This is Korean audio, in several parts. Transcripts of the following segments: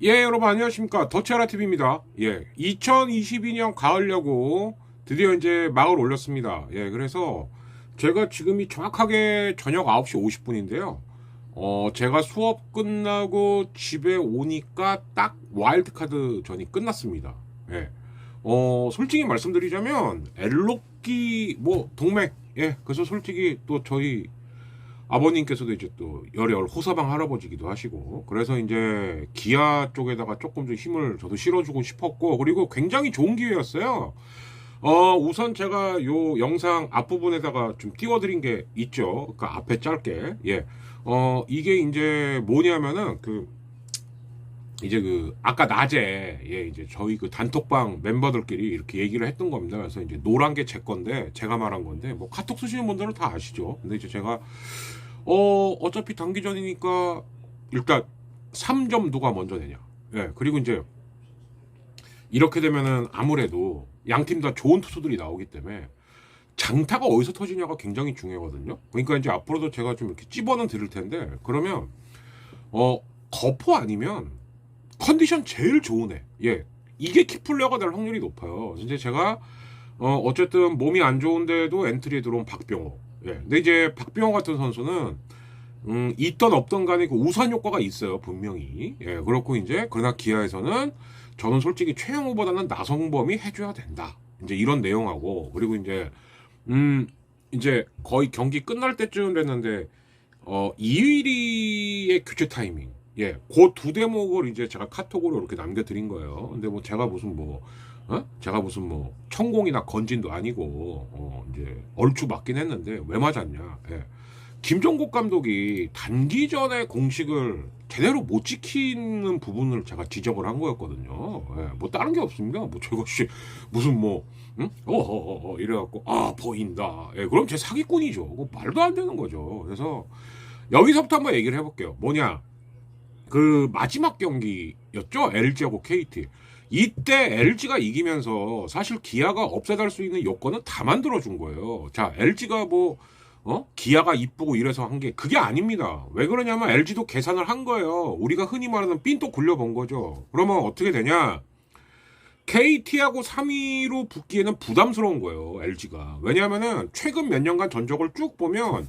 예, 여러분 안녕하십니까. 더치아라TV입니다. 예, 2022년 가을 야구 드디어 이제 막을 올렸습니다. 예, 그래서 제가 지금이 정확하게 저녁 9시 50분인데요. 제가 수업 끝나고 집에 오니까 딱 와일드카드 전이 끝났습니다. 예. 솔직히 말씀드리자면 엘로끼 뭐 동맥, 예, 그래서 솔직히 또 저희 아버님께서도 이제 또 열혈 호서방 할아버지기도 하시고, 그래서 이제 기아 쪽에다가 조금 좀 힘을 저도 실어주고 싶었고, 그리고 굉장히 좋은 기회였어요. 우선 제가 요 영상 앞부분에다가 좀 띄워드린 게 있죠. 그러니까 앞에 짧게. 예. 이게 이제 뭐냐면은 이제 아까 낮에, 예, 이제 저희 단톡방 멤버들끼리 이렇게 얘기를 했던 겁니다. 그래서 이제 노란 게 제 건데, 제가 말한 건데, 뭐 카톡 쓰시는 분들은 다 아시죠. 근데 이제 제가 어차피 단기전이니까 일단 3점 누가 먼저 내냐. 예, 그리고 이제 이렇게 되면은 아무래도 양팀 다 좋은 투수들이 나오기 때문에 장타가 어디서 터지냐가 굉장히 중요하거든요. 그러니까 이제 앞으로도 제가 좀 이렇게 찝어는 드릴 텐데, 그러면 거포 아니면 컨디션 제일 좋은 애, 예, 이게 키플레어가 될 확률이 높아요. 이제 제가 어쨌든 몸이 안 좋은데도 엔트리에 들어온 박병호, 예, 근데 이제 박병호 같은 선수는 있던 없던 간에 그 우산 효과가 있어요, 분명히. 예, 그렇고 이제 그러나 기아에서는 저는 솔직히 최영우보다는 나성범이 해줘야 된다, 이제 이런 내용하고, 그리고 이제 거의 경기 끝날 때쯤 됐는데 이휘리의 교체 타이밍, 예, 그 두 대목을 이제 제가 카톡으로 이렇게 남겨드린 거예요. 근데 뭐 제가 무슨 뭐 천공이나 건진도 아니고 이제 얼추 맞긴 했는데 왜 맞았냐. 예. 김종국 감독이 단기전에 공식을 제대로 못 지키는 부분을 제가 지적을 한 거였거든요. 예, 뭐 다른 게 없습니다. 뭐 저것이 무슨 뭐 응? 이래갖고 보인다. 예, 그럼 제 사기꾼이죠. 그거 말도 안 되는 거죠. 그래서 여기서부터 한번 얘기를 해볼게요. 뭐냐, 그 마지막 경기였죠, LG하고 KT. 이때 LG가 이기면서 사실 기아가 업셋할 수 있는 요건은 다 만들어준 거예요. 자, LG가 뭐 기아가 이쁘고 이래서 한 게 그게 아닙니다. 왜 그러냐면 LG도 계산을 한 거예요. 우리가 흔히 말하는 삔또 굴려본 거죠. 그러면 어떻게 되냐, KT하고 3위로 붙기에는 부담스러운 거예요, LG가. 왜냐하면은 최근 몇 년간 전적을 쭉 보면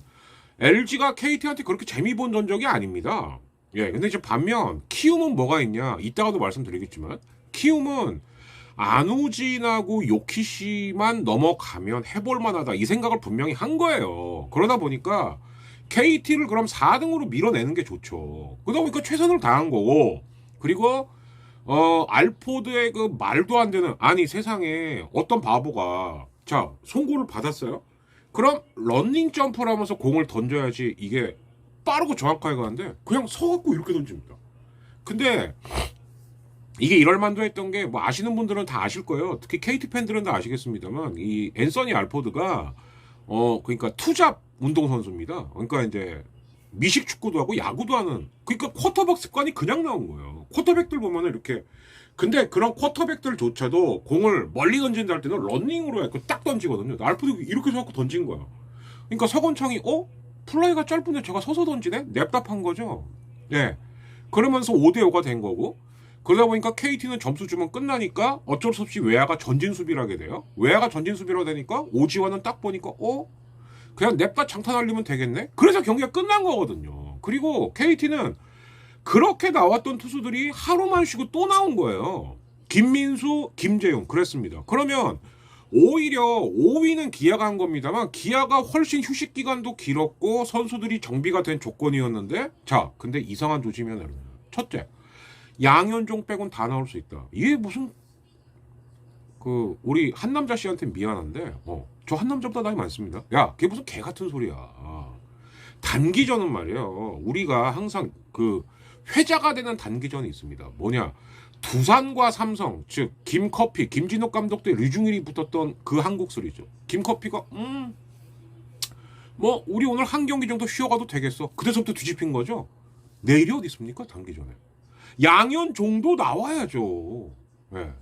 LG가 KT한테 그렇게 재미 본 전적이 아닙니다. 예, 근데 이제 반면 키움은 뭐가 있냐? 이따가도 말씀드리겠지만 키움은 안우진하고 요키시만 넘어가면 해볼 만하다, 이 생각을 분명히 한 거예요. 그러다 보니까 KT를 그럼 4등으로 밀어내는 게 좋죠. 그러다 보니까 최선을 다한 거고, 그리고 알포드의 그 말도 안 되는, 아니 세상에 어떤 바보가 자 송구를 받았어요. 그럼 런닝 점프를 하면서 공을 던져야지 이게 빠르고 정확하게 가는데 그냥 서갖고 이렇게 던집니다. 근데 이게 이럴 만도 했던 게, 뭐 아시는 분들은 다 아실 거예요. 특히 KT 팬들은 다 아시겠습니다만, 이 앤서니 알포드가 그러니까 투잡 운동 선수입니다. 그러니까 이제 미식 축구도 하고 야구도 하는, 그러니까 쿼터백 습관이 그냥 나온 거예요. 쿼터백들 보면은 이렇게, 근데 그런 쿼터백들조차도 공을 멀리 던진다 할 때는 런닝으로 해서 딱 던지거든요. 알포드 이렇게 해서 던진 거야. 그러니까 서건창이 플라이가 짧은데 제가 서서 던지네? 냅답한 거죠. 예. 그러면서 5대5가 된 거고, 그러다 보니까 KT는 점수 주면 끝나니까 어쩔 수 없이 외야가 전진 수비를 하게 돼요. 외야가 전진 수비로 되니까 오지환은 딱 보니까 그냥 냅다 장타 날리면 되겠네? 그래서 경기가 끝난 거거든요. 그리고 KT는 그렇게 나왔던 투수들이 하루만 쉬고 또 나온 거예요. 김민수, 김재용, 그랬습니다. 그러면 오히려 5위는 기아가 한 겁니다만 기아가 훨씬 휴식 기간도 길었고 선수들이 정비가 된 조건이었는데, 자, 근데 이상한 조짐이 첫째, 양현종 빼곤 다 나올 수 있다. 이게 무슨 우리 한남자 씨한테 미안한데 저 한남자보다 나이 많습니다. 야, 그게 무슨 개 같은 소리야. 단기전은 말이에요, 우리가 항상 회자가 되는 단기전이 있습니다. 뭐냐, 두산과 삼성, 즉 김커피, 김진욱 감독 때 류중일이 붙었던 그 한국 시리즈. 김커피가 뭐 우리 오늘 한 경기 정도 쉬어가도 되겠어. 그때서부터 뒤집힌 거죠. 내일이 어디 있습니까? 단기 전에. 양현종도 나와야죠. 예.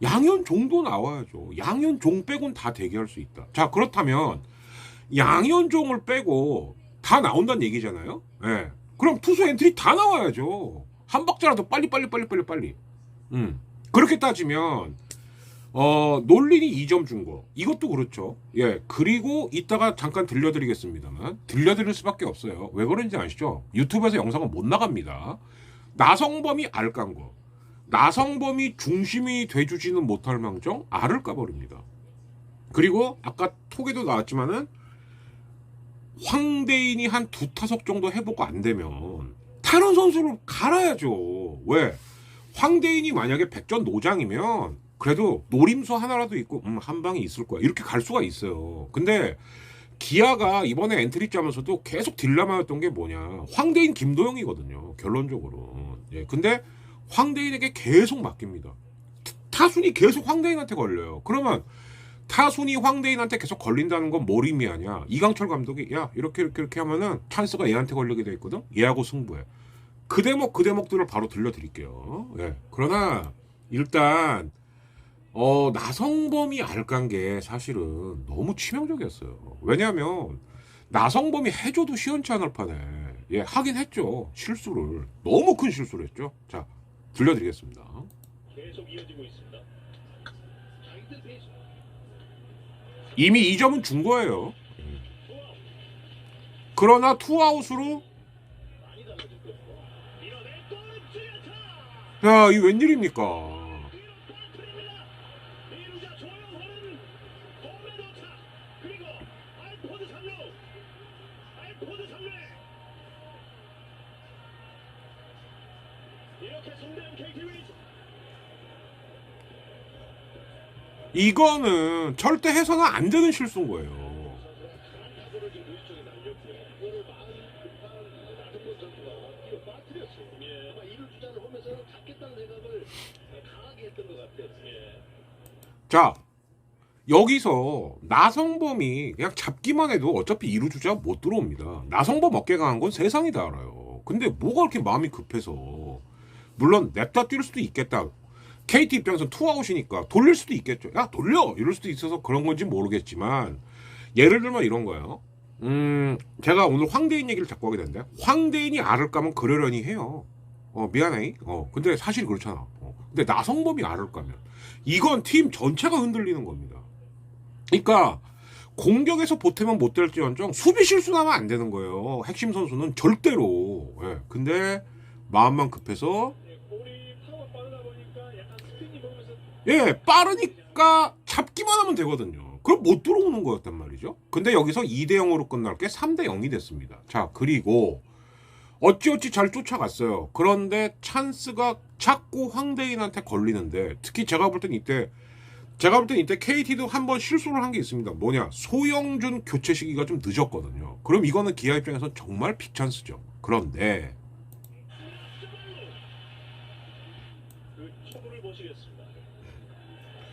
양현종도 나와야죠. 양현종 빼곤 다 대기할 수 있다. 자, 그렇다면 양현종을 빼고 다 나온다는 얘기잖아요. 예. 그럼 투수 엔트리 다 나와야죠. 한 박자라도 빨리. 그렇게 따지면 놀린이 2점 준 거. 이것도 그렇죠. 예. 그리고 이따가 잠깐 들려드리겠습니다만 들려드릴 수밖에 없어요. 왜 그런지 아시죠? 유튜브에서 영상은 못 나갑니다. 나성범이 알 깐 거. 나성범이 중심이 돼주지는 못할 망정 알을 까버립니다. 그리고 아까 톡에도 나왔지만은 황대인이 한 2타석 정도 해보고 안 되면 다른 선수를 갈아야죠. 왜? 황대인이 만약에 백전 노장이면 그래도 노림수 하나라도 있고 한 방이 있을 거야. 이렇게 갈 수가 있어요. 근데 기아가 이번에 엔트리 짜면서도 계속 딜레마였던 게 뭐냐. 황대인 김도영이거든요. 결론적으로. 예. 근데 황대인에게 계속 맡깁니다. 타순이 계속 황대인한테 걸려요. 그러면 타순이 황대인한테 계속 걸린다는 건 뭘 의미하냐. 이강철 감독이 야 이렇게 하면은 찬스가 얘한테 걸리게 돼 있거든. 얘하고 승부해. 그 대목들을 바로 들려드릴게요. 예. 그러나 일단 나성범이 알깐 게 사실은 너무 치명적이었어요. 왜냐하면 나성범이 해줘도 시원치 않을 판에 예, 하긴 했죠. 실수를. 너무 큰 실수를 했죠. 자, 들려드리겠습니다. 계속 이어지고 있습니다. 이미 2점은 준 거예요. 그러나 투아웃으로 야, 이 웬일입니까? 이거는 절대 해서는 안 되는 실수인 거예요. 자, 여기서 나성범이 그냥 잡기만 해도 어차피 2루 주자 못 들어옵니다. 나성범 어깨 강한 건 세상이 다 알아요. 근데 뭐가 그렇게 마음이 급해서. 물론 냅다 뛸 수도 있겠다. KT 입장에서 투아웃이니까 돌릴 수도 있겠죠. 야 돌려! 이럴 수도 있어서 그런 건지 모르겠지만 예를 들면 이런 거예요. 제가 오늘 황대인 얘기를 자꾸 하게 되는데 황대인이 알을 까면 그러려니 해요. 미안해. 근데 사실 그렇잖아. 근데 나성범이 알을 까면 이건 팀 전체가 흔들리는 겁니다. 그러니까 공격에서 보태면 못 될지언정 수비 실수 나면 안 되는 거예요. 핵심 선수는 절대로. 예. 근데 마음만 급해서 예, 빠르니까 잡기만 하면 되거든요. 그럼 못 들어오는 거였단 말이죠. 근데 여기서 2대0으로 끝날 게 3대0이 됐습니다. 자, 그리고 어찌어찌 잘 쫓아갔어요. 그런데 찬스가 자꾸 황대인한테 걸리는데 특히 제가 볼 땐 이때 KT도 한번 실수를 한 게 있습니다. 뭐냐, 소영준 교체 시기가 좀 늦었거든요. 그럼 이거는 기아 입장에서 정말 빅찬스죠. 그런데 그 초구를 보시겠습니다.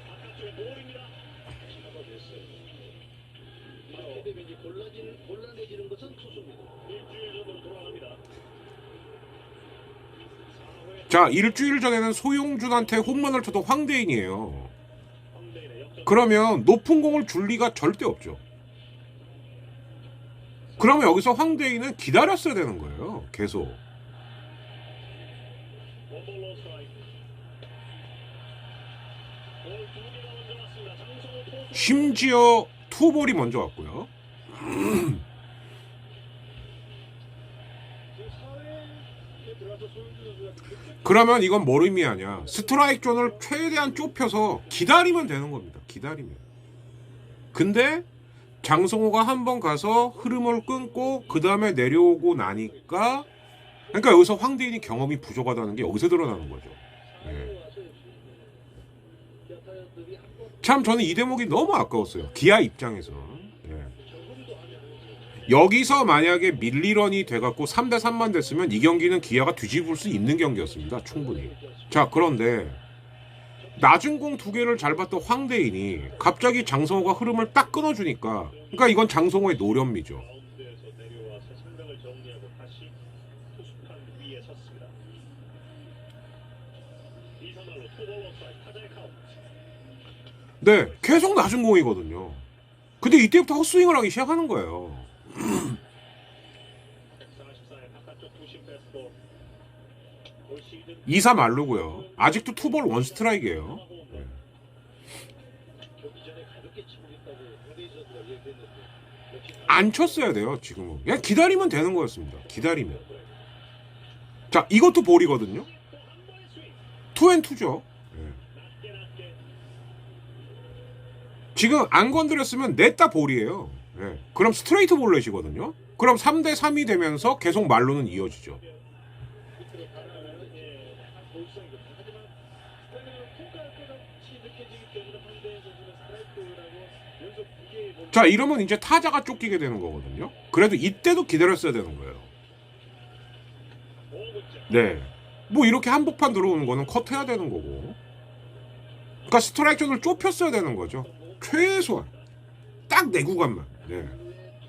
바깥쪽에 볼입니다. 잡아냈어요. 맞게 되면 이제 곤란해지는 것은 투수입니다. 일주일 전으로 돌아갑니다. 자, 일주일 전에는 소용준한테 홈런을 쳐도 황대인이에요. 그러면 높은 공을 줄 리가 절대 없죠. 그러면 여기서 황대인은 기다렸어야 되는 거예요. 계속. 심지어 투볼이 먼저 왔고요. 그러면 이건 뭘 의미하냐. 스트라이크 존을 최대한 좁혀서 기다리면 되는 겁니다. 기다리면. 근데 장성호가 한번 가서 흐름을 끊고 그 다음에 내려오고 나니까 그러니까 여기서 황대인이 경험이 부족하다는 게 여기서 드러나는 거죠. 네. 참 저는 이 대목이 너무 아까웠어요. 기아 입장에서. 네. 여기서 만약에 밀리런이 돼갖고 3대3만 됐으면 이 경기는 기아가 뒤집을 수 있는 경기였습니다. 충분히. 자, 그런데 낮은 공 두 개를 잘 봤던 황대인이 갑자기 장성호가 흐름을 딱 끊어주니까, 그러니까 이건 장성호의 노련미죠. 마운드에서 내려와서 상당을 정리하고 다시 투수판 위에 섰습니다. 2-3할로 투볼 원스트라이크 타자의 카운트. 네, 계속 낮은 공이거든요. 근데 이때부터 헛스윙을 하기 시작하는 거예요. 144의 바깥쪽 투심 패스볼. 올 시즌 2-3 말르고요. 아직도 투볼 원 스트라이크예요. 네. 경기 전에 가볍게 치고있다고 황대인 선수가 얘기했는데 역시 안 쳤어야 돼요, 지금은. 그냥 기다리면 되는 거였습니다. 기다리면. 자, 이것도 볼이거든요. 또한 번의 스윙. 투앤투죠. 낮게 낮게 지금 안 건드렸으면 냈다 볼이에요. 예. 그럼 스트레이트 볼넷이거든요. 그럼 3대3이 되면서 계속 말로는 이어지죠. 밑으로 가라가는 약간 볼성이거든요. 하지만 스타일은 통과할 것 같이 느껴지기 때문에 황대인 선수는 스트라이크라고 연속 2개의 볼. 자, 이러면 이제 타자가 쫓기게 되는 거거든요. 그래도 이때도 기다렸어야 되는 거예요. 5구째. 네. 뭐 이렇게 한복판 들어오는 거는 컷해야 되는 거고. 그러니까 스트라이크 존을 좁혔어야 되는 거죠. 최소한. 딱 내 구간만. 네.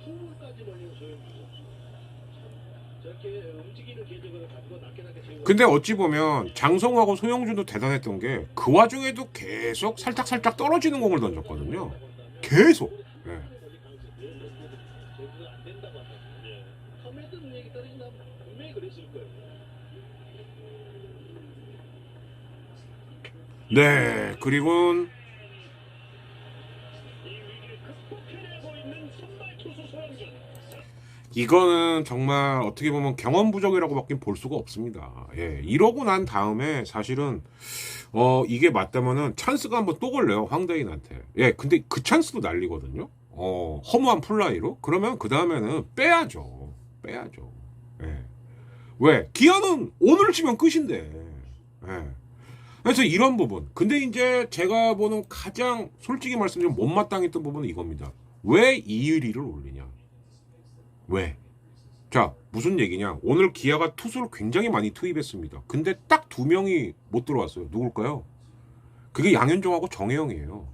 투까지 벌리는 소영주 선수. 저렇게 움직이는 개념을 가지고 낮게 세우고. 근데 어찌 보면 장성호하고 소영준도 대단했던 게 그 와중에도 계속 살짝 떨어지는 공을 던졌거든요. 계속. 네. 제구가 안 된다고 하더라고요. 처음에 듣는 얘기 따르신다면 분명히 그랬을 거예요. 네. 그리고 이 위기를 극복해내고 있는 선발 투수 소영준. 이거는 정말 어떻게 보면 경험 부족이라고밖에 볼 수가 없습니다. 예, 이러고 난 다음에 사실은 이게 맞다면은 찬스가 한번 또 걸려요, 황대인한테. 예, 근데 그 찬스도 날리거든요. 허무한 플라이로. 그러면 그 다음에는 빼야죠. 예. 왜? 기아는 오늘 치면 끝인데. 예. 그래서 이런 부분. 근데 이제 제가 보는 가장 솔직히 말씀드리면 못마땅했던 부분은 이겁니다. 왜 이의리를 올리냐? 왜? 자, 무슨 얘기냐? 오늘 기아가 투수를 굉장히 많이 투입했습니다. 근데 딱 2명이 못 들어왔어요. 누굴까요? 그게 양현종하고 정혜영이에요.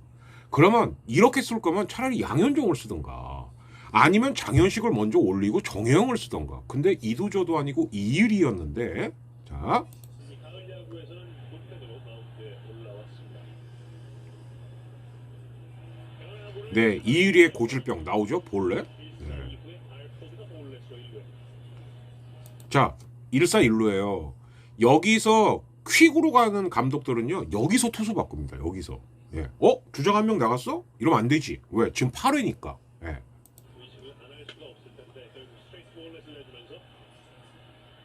그러면 이렇게 쓸 거면 차라리 양현종을 쓰든가 아니면 장현식을 먼저 올리고 정혜영을 쓰던가. 근데 이도저도 아니고 이일이었는데, 자, 이 가을 야구에서는 본편으로 마운드에 올라왔습니다. 네, 이일이의 고질병 나오죠? 볼넷. 자, 1-4-1루예요. 여기서 퀵으로 가는 감독들은요, 여기서 투수 바꿉니다. 여기서. 예. 주장 한 명 나갔어? 이러면 안 되지. 왜? 지금 8회니까. 예. 의식을 안 할 수가 없을 텐데 결국 스트레이트 볼넷을 내주면서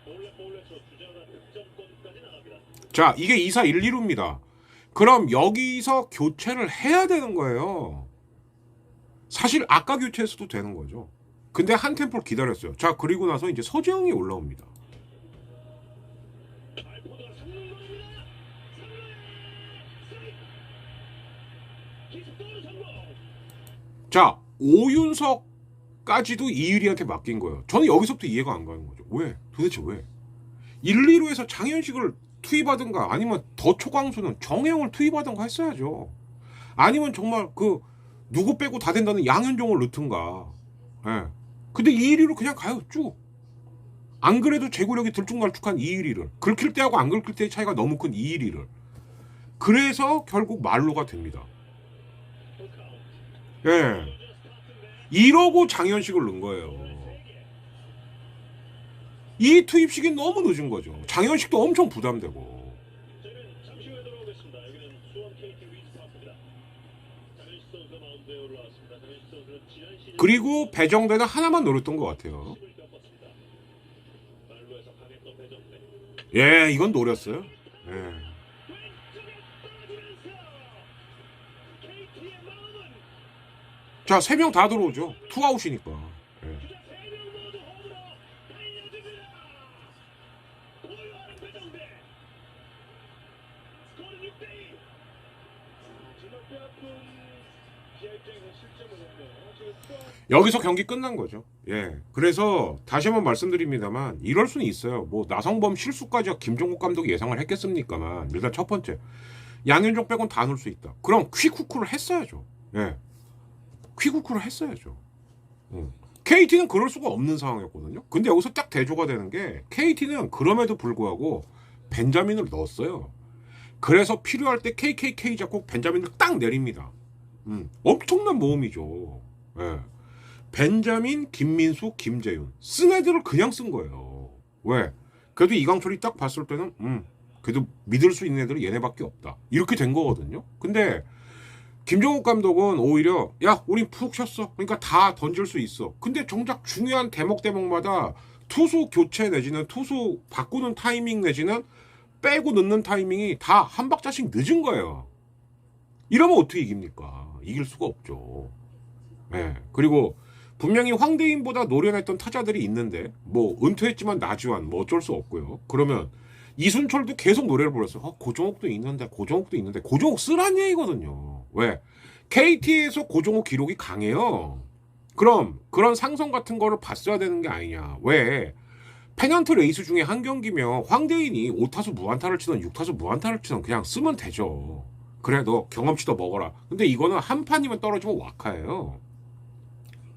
볼넷으로 주자가 득점권까지 나갑니다. 자, 이게 2-4-1-2루입니다. 그럼 여기서 교체를 해야 되는 거예요. 사실 아까 교체했어도 되는 거죠. 근데 한 템포를 기다렸어요. 자, 그리고 나서 이제 서재영이 올라옵니다. 발포도가 3루 걸립니다. 3루에 기습도로 성공. 자, 오윤석까지도 이유리한테 맡긴 거예요. 저는 여기서부터 이해가 안 가는 거죠. 왜? 도대체 왜? 1-2루에서 장현식을 투입하든가 아니면 더 초강수는 정혜영을 투입하든가 했어야죠. 아니면 정말 그 누구 빼고 다 된다는 양현종을 넣든가. 예. 근데 2-1-2로 그냥 가요, 쭉. 안 그래도 제구력이 들쭉날쭉한 2-1-2를 긁힐 때하고 안 긁힐 때의 차이가 너무 큰 2-1-2를. 그래서 결국 말로가 됩니다. 예. 이러고 장현식을 넣은 거예요. 이 투입식이 너무 늦은 거죠. 장현식도 엄청 부담되고. 저희는 잠시 후에 돌아오겠습니다. 여기는 수원 KT 위즈파크입니다. 장현식 선수가 마운드에 올라왔습니다. 장현식 선수는 지난 시즌 그리고 배정대는 하나만 노렸던 것 같아요. 힘을 꺾었습니다. 말로에서 강했던 배정대. 예, 이건 노렸어요. 예. 왼쪽에 떨어지면서 KT의 마음은 자, 3명 다 들어오죠. 투아웃이니까. 예. 주자 3명 모두 홈으로 달려줍니다. 고요하는 배정대. 스코어는 6대2. 정말 뼈아픈 기아 입장에서 실점을 했네요. 지금 또 여기서 경기 끝난 거죠. 예. 그래서 다시 한번 말씀드립니다만 이럴 수는 있어요. 뭐 나성범 실수까지 김종국 감독이 예상을 했겠습니까만 일단 첫 번째 양현종 빼곤 다 넣을 수 있다. 그럼 퀵후크를 했어야죠. 예. 퀵후크를 했어야죠. KT는 그럴 수가 없는 상황이었거든요. 근데 여기서 딱 대조가 되는 게 KT는 그럼에도 불구하고 벤자민을 넣었어요. 그래서 필요할 때 KKK 잡고 벤자민을 딱 내립니다. 엄청난 모험이죠. 예. 벤자민, 김민수, 김재윤 쓴 애들을 그냥 쓴 거예요. 왜? 그래도 이강철이 딱 봤을 때는 그래도 믿을 수 있는 애들은 얘네밖에 없다. 이렇게 된 거거든요. 근데 김종욱 감독은 오히려 야 우린 푹 쉬었어. 그러니까 다 던질 수 있어. 근데 정작 중요한 대목마다 투수 교체 내지는 투수 바꾸는 타이밍 내지는 빼고 넣는 타이밍이 다 한 박자씩 늦은 거예요. 이러면 어떻게 이깁니까? 이길 수가 없죠. 네. 그리고 분명히 황대인보다 노련했던 타자들이 있는데 뭐 은퇴했지만 나주환 뭐 어쩔 수 없고요. 그러면 이순철도 계속 노래를 불렀어요. 고종욱도 있는데 고종욱 쓰란 얘기거든요. 왜? KT에서 고종욱 기록이 강해요. 그럼 그런 상성 같은 거를 봤어야 되는 게 아니냐. 왜? 페넌트 레이스 중에 한 경기면 황대인이 5타수 무안타를 치던 6타수 무안타를 치던 그냥 쓰면 되죠. 그래 너 경험치 더 먹어라. 근데 이거는 한 판이면 떨어지면 와카예요.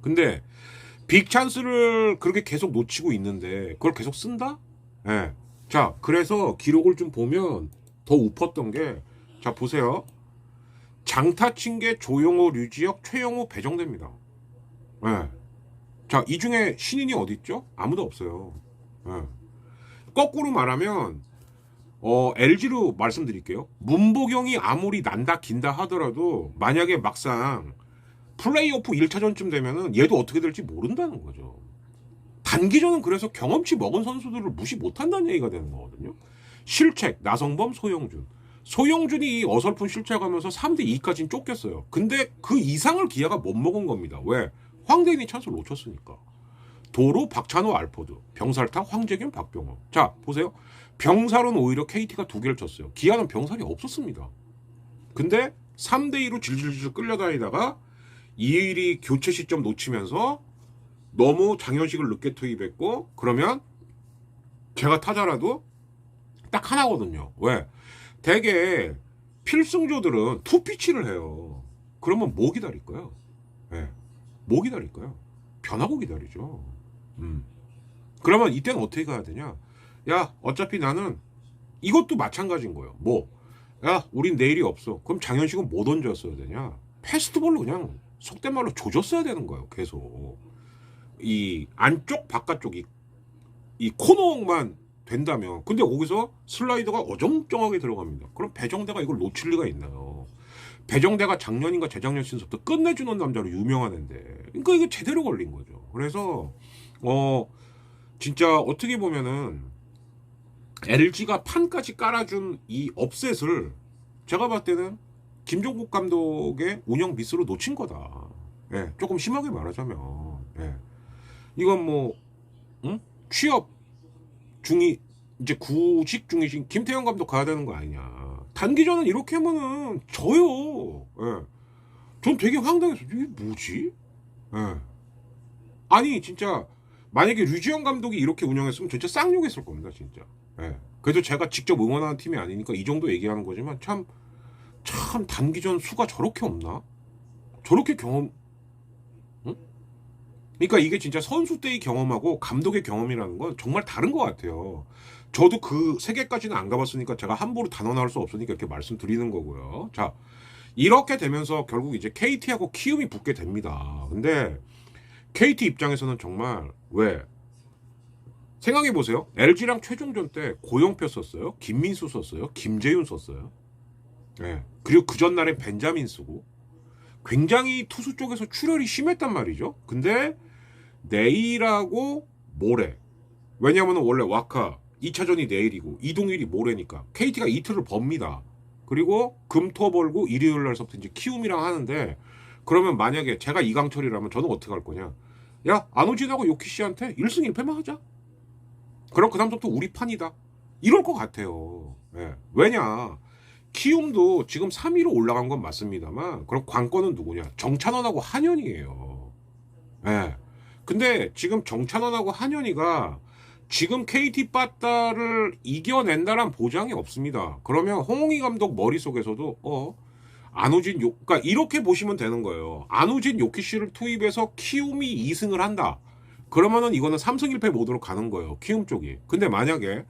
근데 빅찬스를 그렇게 계속 놓치고 있는데 그걸 계속 쓴다? 예. 네. 자, 그래서 기록을 좀 보면 더 웃었던 게, 자, 보세요. 장타 친 게 조용호, 류지혁, 최영호, 배정대입니다. 예. 네. 자, 이 중에 신인이 어디 있죠? 아무도 없어요. 예. 네. 거꾸로 말하면, LG로 말씀드릴게요. 문보경이 아무리 난다 긴다 하더라도 만약에 막상 플레이오프 1차전쯤 되면은 얘도 어떻게 될지 모른다는 거죠. 단기전은 그래서 경험치 먹은 선수들을 무시 못한다는 얘기가 되는 거거든요. 실책, 나성범, 소영준. 소영준이 어설픈 실책하면서 3대2까지는 쫓겼어요. 근데 그 이상을 기아가 못 먹은 겁니다. 왜? 황대인이 찬스를 놓쳤으니까. 도로, 박찬호, 알포드. 병살타, 황재균, 박병호. 자, 보세요. 병살은 오히려 KT가 2개를 쳤어요. 기아는 병살이 없었습니다. 근데 3대2로 질질질 끌려다니다가 이일이 교체 시점 놓치면서 너무 장현식을 늦게 투입했고 그러면 제가 타자라도 딱 하나거든요. 왜? 대개 필승조들은 투피치를 해요. 그러면 뭐 기다릴 거예요? 네. 뭐 기다릴 거예요? 변하고 기다리죠. 그러면 이때는 어떻게 가야 되냐? 야 어차피 나는 이것도 마찬가지인 거예요. 뭐? 야 우린 내일이 없어. 그럼 장현식은 뭐 던졌어야 되냐? 패스트볼로 그냥 속된 말로 조졌어야 되는 거예요. 계속. 이 안쪽 바깥쪽 이 코너만 된다면 근데 거기서 슬라이더가 어정쩡하게 들어갑니다. 그럼 배정대가 이걸 놓칠 리가 있나요? 배정대가 작년인가 재작년 시즌부터 끝내주는 남자로 유명한 애인데 그러니까 이게 제대로 걸린 거죠. 그래서 진짜 어떻게 보면은 LG가 판까지 깔아준 이 업셋을 제가 봤을 때는 김종국 감독의 운영 미스로 놓친 거다. 예, 조금 심하게 말하자면 예. 이건 뭐 취업 중이 이제 구직 중이신 김태형 감독 가야 되는 거 아니냐. 단기전은 이렇게 하면은 져요. 예. 전 되게 황당해서 이게 뭐지? 예. 아니 진짜 만약에 류지영 감독이 이렇게 운영했으면 진짜 쌍욕했을 겁니다 진짜. 예. 그래도 제가 직접 응원하는 팀이 아니니까 이 정도 얘기하는 거지만 참 단기전 수가 저렇게 없나? 저렇게 경험 그러니까 이게 진짜 선수 때의 경험하고 감독의 경험이라는 건 정말 다른 것 같아요. 저도 그 세계까지는 안 가봤으니까 제가 함부로 단언할 수 없으니까 이렇게 말씀드리는 거고요. 자, 이렇게 되면서 결국 이제 KT하고 키움이 붙게 됩니다. 근데 KT 입장에서는 정말 왜? 생각해 보세요. LG랑 최종전 때 고영표 썼어요. 김민수 썼어요. 김재윤 썼어요. 네. 그리고 그 전날에 벤자민 쓰고 굉장히 투수 쪽에서 출혈이 심했단 말이죠. 근데 내일하고 모레 왜냐하면 원래 와카 2차전이 내일이고 이동일이 모레니까 KT가 이틀을 법니다. 그리고 금토 벌고 일요일 날서부터 이제 키움이랑 하는데 그러면 만약에 제가 이강철이라면 저는 어떻게 할 거냐? 야 안우진하고 요키씨한테 1승 1패만 하자. 그럼 그 다음부터 우리 판이다. 이럴 것 같아요. 네. 왜냐? 키움도 지금 3위로 올라간 건 맞습니다만 그럼 관건은 누구냐? 정찬원하고 한현이에요. 네. 근데 지금 정찬원하고 한현이가 지금 KT 빠따를 이겨낸다란 보장이 없습니다. 그러면 홍웅희 감독 머릿속에서도 그러니까 이렇게 보시면 되는 거예요. 안우진 요키씨를 투입해서 키움이 2승을 한다. 그러면은 이거는 3승 1패 모드로 가는 거예요. 키움 쪽이. 근데 만약에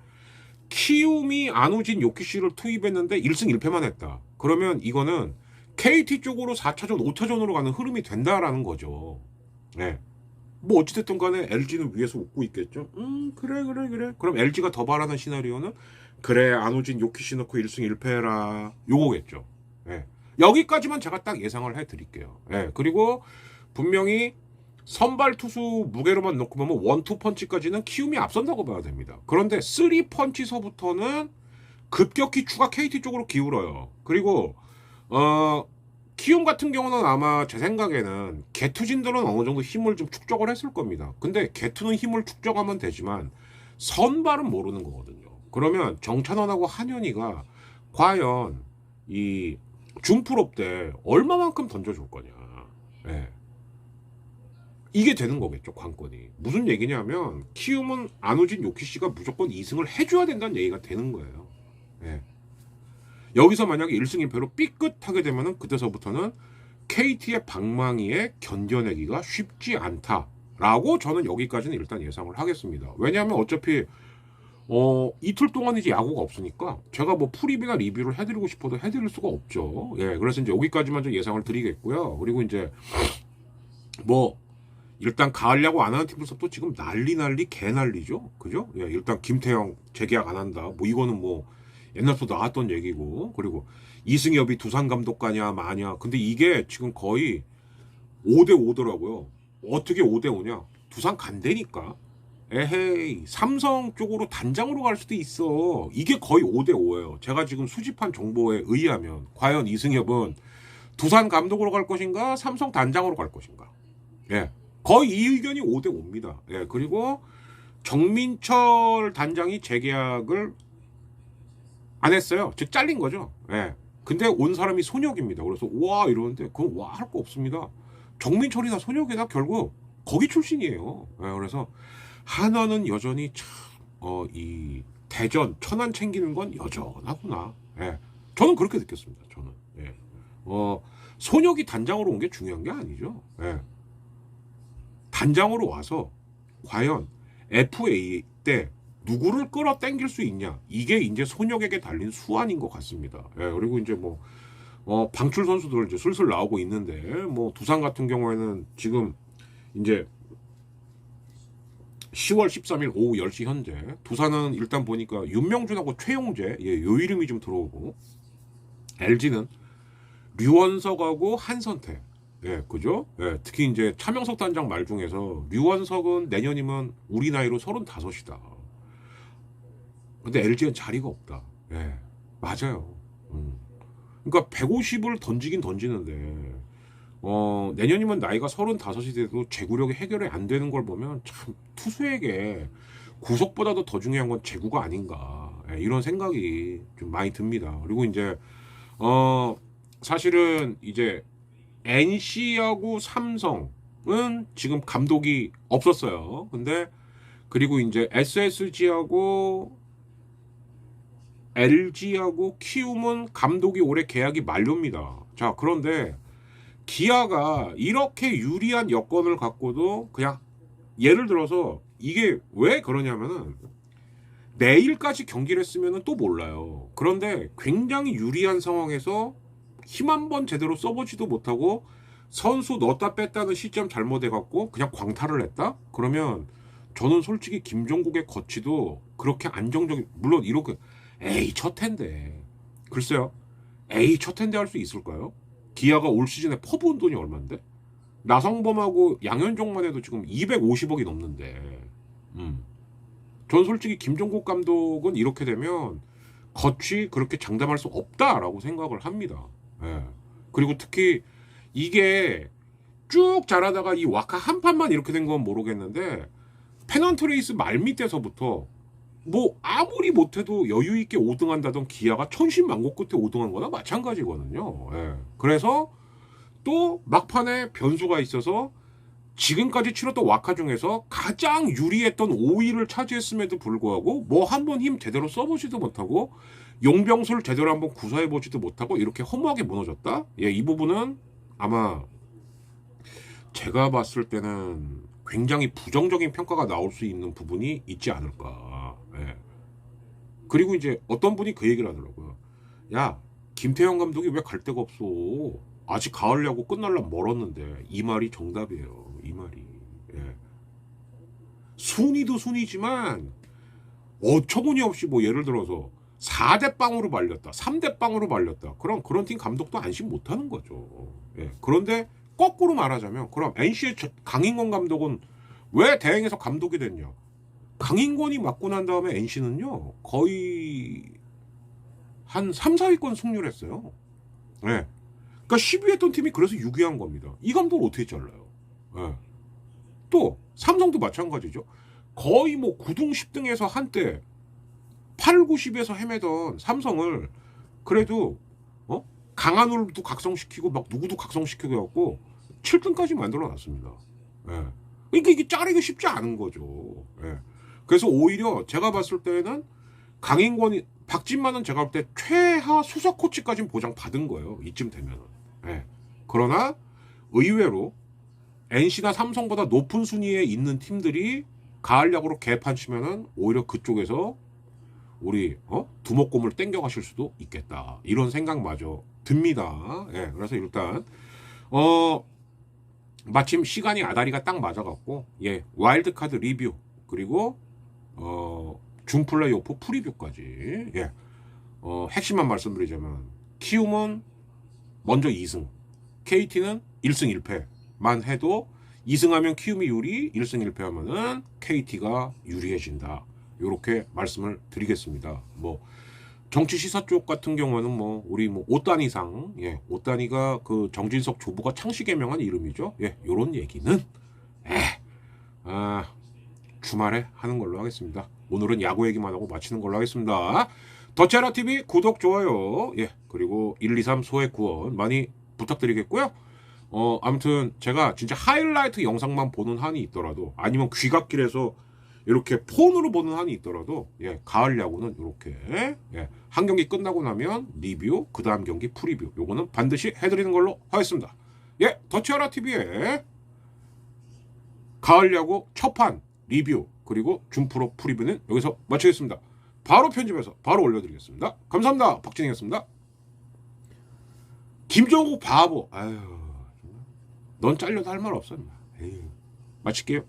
키움이 안우진 요키씨를 투입했는데 1승 1패만 했다. 그러면 이거는 KT 쪽으로 4차전, 5차전으로 가는 흐름이 된다라는 거죠. 네. 뭐 어찌됐든 간에 LG는 위에서 웃고 있겠죠. 그래. 그럼 LG가 더 바라는 시나리오는 그래 안우진 요키씨 넣고 1승 1패라 요거겠죠. 예. 여기까지만 제가 딱 예상을 해드릴게요. 예. 그리고 분명히 선발 투수 무게로만 놓고 보면 1, 2 펀치까지는 키움이 앞선다고 봐야 됩니다. 그런데 3 펀치서부터는 급격히 추가 KT 쪽으로 기울어요. 그리고 키움 같은 경우는 아마 제 생각에는 개투진들은 어느 정도 힘을 좀 축적을 했을 겁니다. 근데 개투는 힘을 축적하면 되지만 선발은 모르는 거거든요. 그러면 정찬원하고 한현희가 과연 이 준프로 때 얼마만큼 던져줄 거냐. 예. 이게 되는 거겠죠, 관건이. 무슨 얘기냐면 키움은 안우진 요키씨가 무조건 2승을 해줘야 된다는 얘기가 되는 거예요. 예. 여기서 만약에 1승 1패로 삐끗하게 되면은 그때서부터는 KT의 방망이에 견뎌내기가 쉽지 않다라고 저는 여기까지는 일단 예상을 하겠습니다. 왜냐하면 어차피 이틀 동안 이제 야구가 없으니까 제가 뭐 프리뷰나 리뷰를 해드리고 싶어도 해드릴 수가 없죠. 예, 그래서 이제 여기까지만 좀 예상을 드리겠고요. 그리고 이제 뭐 일단 가을 야구 안 하는 팀들서도 지금 난리 개난리죠. 그죠? 예, 일단 김태형 재계약 안 한다. 뭐 이거는 뭐 옛날부터 나왔던 얘기고. 그리고 이승엽이 두산 감독 가냐 마냐. 근데 이게 지금 거의 5대5더라고요. 어떻게 5대5냐? 두산 간다니까. 에헤이, 삼성 쪽으로 단장으로 갈 수도 있어. 이게 거의 5대5예요. 제가 지금 수집한 정보에 의하면 과연 이승엽은 두산 감독으로 갈 것인가 삼성 단장으로 갈 것인가. 예, 거의 이 의견이 5대5입니다. 예, 그리고 정민철 단장이 재계약을 안 했어요. 즉 잘린 거죠. 예. 근데 온 사람이 손혁입니다. 그래서 와 이러는데 그건 와 할 거 없습니다. 정민철이나 손혁이나 결국 거기 출신이에요. 예, 그래서 한화는 여전히 참 이 대전 천안 챙기는 건 여전하구나. 예. 저는 그렇게 느꼈습니다. 저는. 예. 손혁이 단장으로 온 게 중요한 게 아니죠. 예. 단장으로 와서 과연 FA 때 누구를 끌어당길 수 있냐, 이게 이제 손혁에게 달린 수완인 것 같습니다. 예, 그리고 이제 뭐 방출 선수들 이제 슬슬 나오고 있는데 뭐 두산 같은 경우에는 지금 이제 10월 13일 오후 10시 현재 두산은 일단 보니까 윤명준하고 최용재, 예, 요 이름이 좀 들어오고, LG는 류원석하고 한선태, 예, 그죠? 예, 특히 이제 차명석 단장 말 중에서 류원석은 내년이면 우리 나이로 35이다. 근데 LG는 자리가 없다. 예, 맞아요. 그러니까 150을 던지긴 던지는데 내년이면 나이가 35이 돼도 제구력이 해결이 안 되는 걸 보면 참 투수에게 구속보다도 더 중요한 건 제구가 아닌가, 예, 이런 생각이 좀 많이 듭니다. 그리고 이제 사실은 이제 NC하고 삼성은 지금 감독이 없었어요. 근데 그리고 이제 SSG하고 LG하고 키움은 감독이 올해 계약이 만료입니다. 자, 그런데 기아가 이렇게 유리한 여건을 갖고도 그냥 예를 들어서 이게 왜 그러냐면은 내일까지 경기를 했으면 또 몰라요. 그런데 굉장히 유리한 상황에서 힘 한 번 제대로 써보지도 못하고 선수 넣었다 뺐다는 시점 잘못해갖고 그냥 광탈을 했다? 그러면 저는 솔직히 김종국의 거치도 그렇게 안정적인, 물론 이렇게 에이 첫 해인데, 글쎄요, 에이 첫 해인데 할 수 있을까요? 기아가 올 시즌에 퍼부은 돈이 얼만데? 나성범하고 양현종만 해도 지금 250억이 넘는데, 전 솔직히 김종국 감독은 이렇게 되면 거치 그렇게 장담할 수 없다라고 생각을 합니다. 예. 그리고 특히 이게 쭉 잘하다가 이 와카 한 판만 이렇게 된 건 모르겠는데 페넌트 레이스 말밑에서부터 뭐 아무리 못해도 여유 있게 5등 한다던 기아가 천신만고 끝에 5등한 거나 마찬가지거든요. 예. 그래서 또 막판에 변수가 있어서 지금까지 치렀던 와카 중에서 가장 유리했던 5위를 차지했음에도 불구하고 뭐 한 번 힘 제대로 써보지도 못하고 용병술 제대로 한번 구사해보지도 못하고 이렇게 허무하게 무너졌다? 예, 이 부분은 아마 제가 봤을 때는 굉장히 부정적인 평가가 나올 수 있는 부분이 있지 않을까. 예. 그리고 이제 어떤 분이 그 얘기를 하더라고요. 야, 김태형 감독이 왜 갈 데가 없어? 아직 가을 야구 끝날라 멀었는데. 이 말이 정답이에요. 이 말이. 예. 순위도 순위지만 어처구니없이 뭐 예를 들어서 4대 빵으로 말렸다. 3대 빵으로 말렸다. 그런 팀 감독도 안심 못하는 거죠. 예. 그런데 거꾸로 말하자면 그럼 NC의 강인권 감독은 왜 대행에서 감독이 됐냐? 강인권이 맡고 난 다음에 NC는요. 거의 한 3, 4위권 승률 했어요. 예. 그러니까 10위 했던 팀이 그래서 6위 한 겁니다. 이 감독을 어떻게 잘라요? 예. 또 삼성도 마찬가지죠. 거의 뭐 9등 10등에서 한때 8, 90에서 헤매던 삼성을 그래도 강한울도 각성시키고 막 누구도 각성시키고 해갖고 7등까지 만들어놨습니다. 예. 그러니까 이게 자르기 쉽지 않은 거죠. 예. 그래서 오히려 제가 봤을 때는 강인권이 박진만은 제가 볼 때 최하 수석 코치까지는 보장 받은 거예요. 이쯤 되면은. 예. 그러나 의외로 NC나 삼성보다 높은 순위에 있는 팀들이 가을 야구로 개판 치면은 오히려 그쪽에서 우리 두목곰을 땡겨가실 수도 있겠다. 이런 생각마저 듭니다. 예. 그래서 일단 마침 시간이 아다리가 딱 맞아갖고 예 와일드카드 리뷰 그리고 준 플레이오프 프리뷰까지 예 핵심만 말씀드리자면 키움은 먼저 2승, KT는 1승 1패만 해도 2승하면 키움이 유리, 1승 1패하면은 KT가 유리해진다. 이렇게 말씀을 드리겠습니다. 뭐 정치 시사 쪽 같은 경우는 뭐 우리 뭐 오따니상 예 오따니가 그 정진석 조부가 창시 개명한 이름이죠. 예 요런 얘기는 주말에 하는 걸로 하겠습니다. 오늘은 야구 얘기만 하고 마치는 걸로 하겠습니다. 더체라 TV 구독 좋아요 예 그리고 123 소액 구원 많이 부탁드리겠고요. 아무튼 제가 진짜 하이라이트 영상만 보는 한이 있더라도 아니면 귀갓길에서 이렇게 폰으로 보는 한이 있더라도 예 가을 야구는 이렇게 예, 한 경기 끝나고 나면 리뷰 그 다음 경기 프리뷰 요거는 반드시 해드리는 걸로 하겠습니다. 예 더치아라 TV의 가을 야구 첫판 리뷰 그리고 준프로 프리뷰는 여기서 마치겠습니다. 바로 편집해서 바로 올려드리겠습니다. 감사합니다. 박진영이었습니다. 김정국 바보. 아유, 넌 잘려도 할 말 없어. 에휴. 마칠게요.